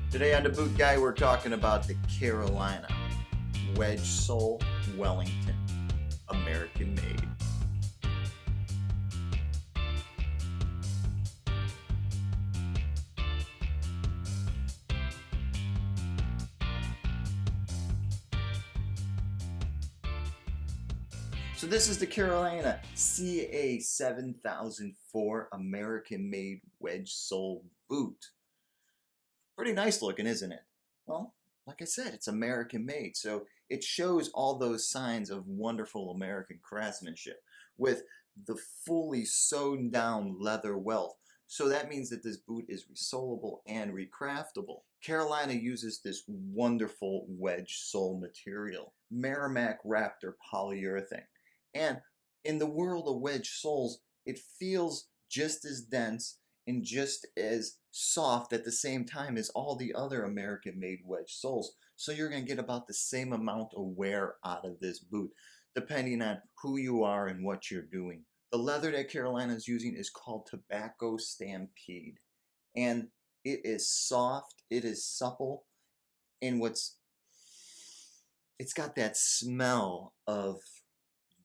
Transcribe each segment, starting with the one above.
Today on the Boot Guy, we're talking about the Carolina Wedge Sole Wellington, American made. So this is the Carolina CA7004 American made wedge sole boot. Pretty nice looking, isn't it? Well, like I said, it's American made, so it shows all those signs of wonderful American craftsmanship with the fully sewn down leather welt. So that means that this boot is resolable and recraftable. Carolina uses this wonderful wedge sole material, Merrimack Raptor polyurethane. And in the world of wedge soles, it feels just as dense and just as soft at the same time as all the other American-made wedge soles. So you're going to get about the same amount of wear out of this boot, depending on who you are and what you're doing. The leather that Carolina is using is called Tobacco Stampede. And it is soft, it is supple, and it's got that smell of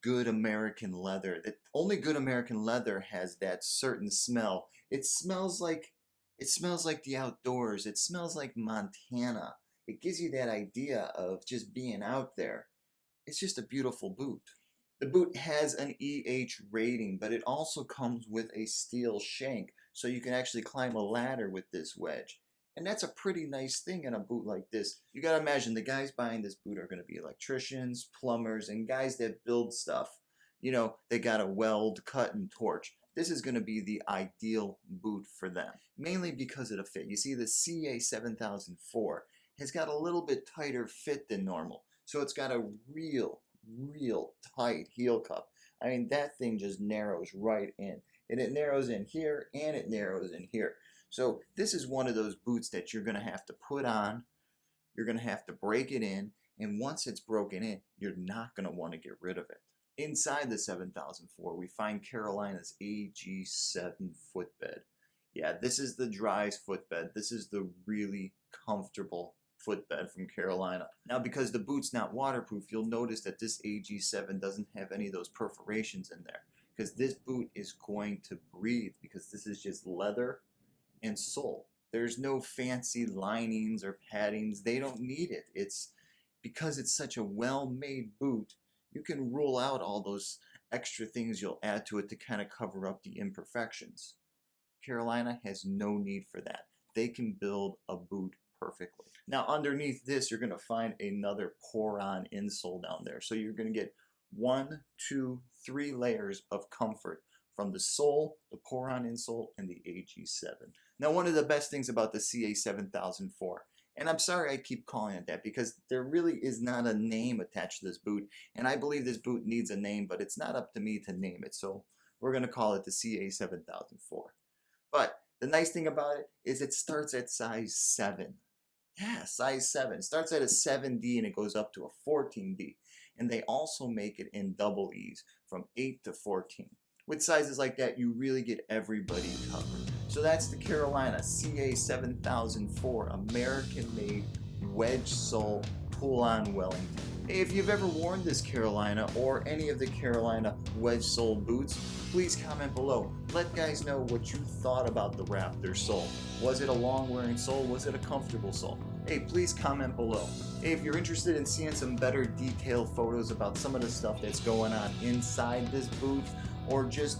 good American leather. That only good American leather has that certain smell. It smells like the outdoors. It smells like Montana. It gives you that idea of just being out there. It's just a beautiful boot. The boot has an EH rating, but it also comes with a steel shank, so you can actually climb a ladder with this wedge. And that's a pretty nice thing in a boot like this. You gotta imagine the guys buying this boot are gonna be electricians, plumbers, and guys that build stuff. You know, they gotta weld, cut, and torch. This is gonna be the ideal boot for them, mainly because of the fit. You see, the CA7004 has got a little bit tighter fit than normal. So it's got a real tight heel cup. I mean, that thing just narrows right in. And it narrows in here, and it narrows in here. So this is one of those boots that you're going to have to put on, you're going to have to break it in, and once it's broken in, you're not going to want to get rid of it. Inside the 7004, we find Carolina's AG7 footbed. Yeah, this is the Dries footbed. This is the really comfortable footbed from Carolina. Now, because the boot's not waterproof, you'll notice that this AG7 doesn't have any of those perforations in there, because this boot is going to breathe, because this is just leather and sole. There's no fancy linings or paddings. They don't need it. It's because it's such a well-made boot, you can rule out all those extra things you'll add to it to kind of cover up the imperfections. Carolina has no need for that. They can build a boot perfectly. Now, underneath this, you're going to find another pour-on insole down there. So you're going to get 1, 2, 3 layers of comfort from the sole, the pour-on insole, and the AG7. Now, one of the best things about the CA7004, and I'm sorry I keep calling it that, because there really is not a name attached to this boot, and I believe this boot needs a name, but it's not up to me to name it, so we're going to call it the CA7004. But the nice thing about it is it starts at size 7. Yeah, size 7. It starts at a 7D and it goes up to a 14D. And they also make it in double E's from 8 to 14. With sizes like that, you really get everybody covered. So that's the Carolina CA7004 American-made wedge sole pull-on Wellington. Hey, if you've ever worn this Carolina or any of the Carolina wedge sole boots, please comment below. Let guys know what you thought about the Raptor sole. Was it a long-wearing sole? Was it a comfortable sole? Hey, please comment below. Hey, if you're interested in seeing some better detailed photos about some of the stuff that's going on inside this boot, or just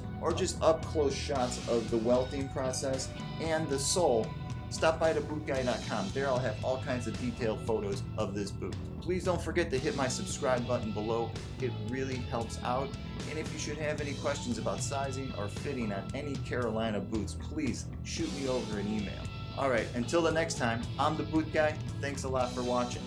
up-close shots of the welting process and the sole, stop by thebootguy.com. There I'll have all kinds of detailed photos of this boot. Please don't forget to hit my subscribe button below. It really helps out. And if you should have any questions about sizing or fitting on any Carolina boots, please shoot me over an email. Alright, until the next time, I'm the Boot Guy. Thanks a lot for watching.